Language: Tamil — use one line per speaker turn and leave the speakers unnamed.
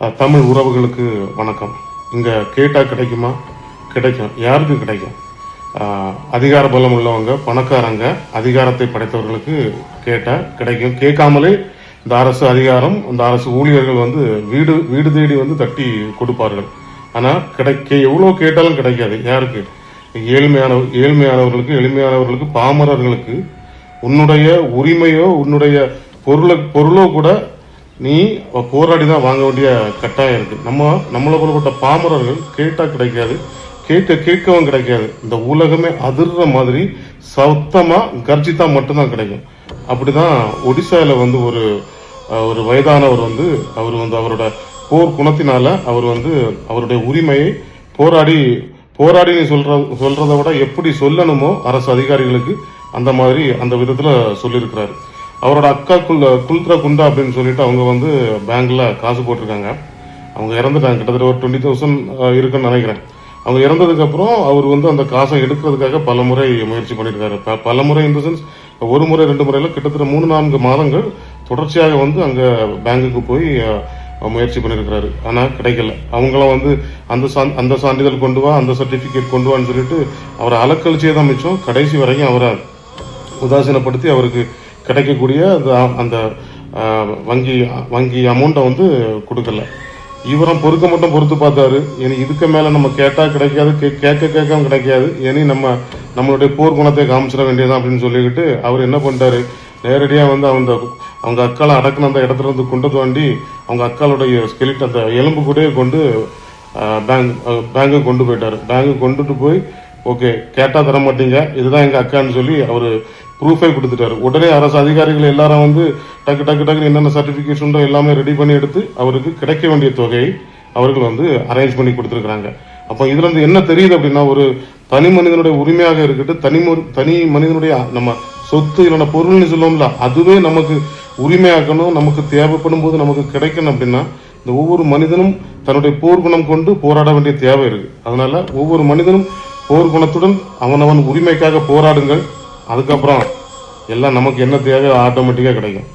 தமிழ் உறவுகளுக்கு வணக்கம். இங்கே கேட்டால் கிடைக்குமா? கிடைக்கும். யாருக்கு கிடைக்கும்? அதிகார பலம் உள்ளவங்க, பணக்காரங்க, அதிகாரத்தை படைத்தவர்களுக்கு கேட்டால் கிடைக்கும். கேட்காமலே இந்த அரசு அதிகாரம், இந்த அரசு ஊழியர்கள் வீடு வீடு தேடி தட்டி கொடுப்பார்கள். ஆனால் எவ்வளோ கேட்டாலும் கிடைக்காது. யாருக்கு? ஏழ்மையானவர்களுக்கு, எளிமையானவர்களுக்கு, பாமரர்களுக்கு உன்னுடைய உரிமையோ உன்னுடைய பொருளோ கூட நீ போராடி தான் வாங்க வேண்டிய கட்டாயம் இருக்கு. நம்மளை போலப்பட்ட பாமரர்கள் கேட்டால் கிடைக்காது, கேட்கவும் கிடைக்காது. இந்த உலகமே அதிர்ற மாதிரி சத்தமா கர்ஜித்தா மட்டும்தான் கிடைக்கும். அப்படிதான் ஒடிசால ஒரு வயதானவர் அவர் அவரோட போர் குணத்தினால அவர் அவருடைய உரிமையை போராடி சொல்றதை விட எப்படி சொல்லணுமோ அரசு அதிகாரிகளுக்கு அந்த மாதிரி அந்த விதத்துல சொல்லியிருக்கிறாரு. அவரோட அக்கா குல்த்ரா குண்டா அப்படின்னு சொல்லிட்டு அவங்க பேங்க்ல காசு போட்டிருக்காங்க. அவங்க இறந்துட்டாங்க. கிட்டத்தட்ட ஒரு 20,000 இருக்குன்னு நினைக்கிறேன். அவங்க இறந்ததுக்கு அப்புறம் அவர் அந்த காசை எடுக்கிறதுக்காக பல முறை முயற்சி பண்ணியிருக்காரு. பல முறை இந்த சென்ஸ் ஒரு முறை 2 முறையில கிட்டத்தட்ட 3-4 மாதங்கள் தொடர்ச்சியாக அங்க பேங்குக்கு போய் முயற்சி பண்ணியிருக்கிறாரு. ஆனா கிடைக்கல. அவங்களும் அந்த சான்றிதழ் கொண்டு வா, அந்த சர்டிபிகேட் கொண்டு வான்னு சொல்லிட்டு அவரை அலக்கழிச்சே தான் மிச்சம். கடைசி வரைக்கும் அவரை உதாசீனப்படுத்தி அவருக்கு கிடைக்கக்கூடிய அந்த வங்கி அமௌண்ட்டை கொடுக்கல. இவரும் பொறுத்து பார்த்தாரு. இனி இதுக்கு மேல நம்ம கேட்டா கிடைக்காது, கேட்காம கிடைக்காது. இனி நம்மளுடைய போர் குணத்தை காமிச்சிட வேண்டியதான் அப்படின்னு சொல்லிக்கிட்டு அவர் என்ன பண்ணிட்டாரு, நேரடியா அவங்க அக்காலை அடக்குன அந்த இடத்துல கொண்டு தோண்டி அவங்க அக்காளுடைய ஸ்கெலிட் அந்த எலும்பு கூட கொண்டு பேங்கு கொண்டு போயிட்டாரு. பேங்கு கொண்டுட்டு போய் ஓகே கேட்டா தர மாட்டீங்க, இதுதான் எங்க அக்கான்னு சொல்லி அவரு ப்ரூஃபை கொடுத்துட்டாரு. உடனே அரசு அதிகாரிகள் எல்லாரும் டக்கு என்னென்ன சர்டிபிகேட்ஸ் உண்டோ எல்லாமே ரெடி பண்ணி எடுத்து அவருக்கு கிடைக்க வேண்டிய தொகையை அவர்கள் அரேஞ்ச் பண்ணி கொடுத்துருக்காங்க. அப்போ இதுல என்ன தெரியுது அப்படின்னா, ஒரு தனி மனிதனுடைய உரிமையாக இருக்கட்டும், தனி மனிதனுடைய நம்ம சொத்து இல்லைன்னா பொருள்னு சொல்லுவோம்ல, அதுவே நமக்கு உரிமையாக்கணும், நமக்கு தேவைப்படும் போது நமக்கு கிடைக்கணும் அப்படின்னா இந்த ஒவ்வொரு மனிதனும் தன்னுடைய போர்க்குணம் கொண்டு போராட வேண்டிய தேவை இருக்கு. அதனால ஒவ்வொரு மனிதனும் போர்க்குணத்துடன் அவனவன் உரிமைக்காக போராடுங்கள். அதுக்கப்புறம் எல்லாம் நமக்கு என்ன தேவை ஆட்டோமேட்டிக்கா கிடைக்கும்.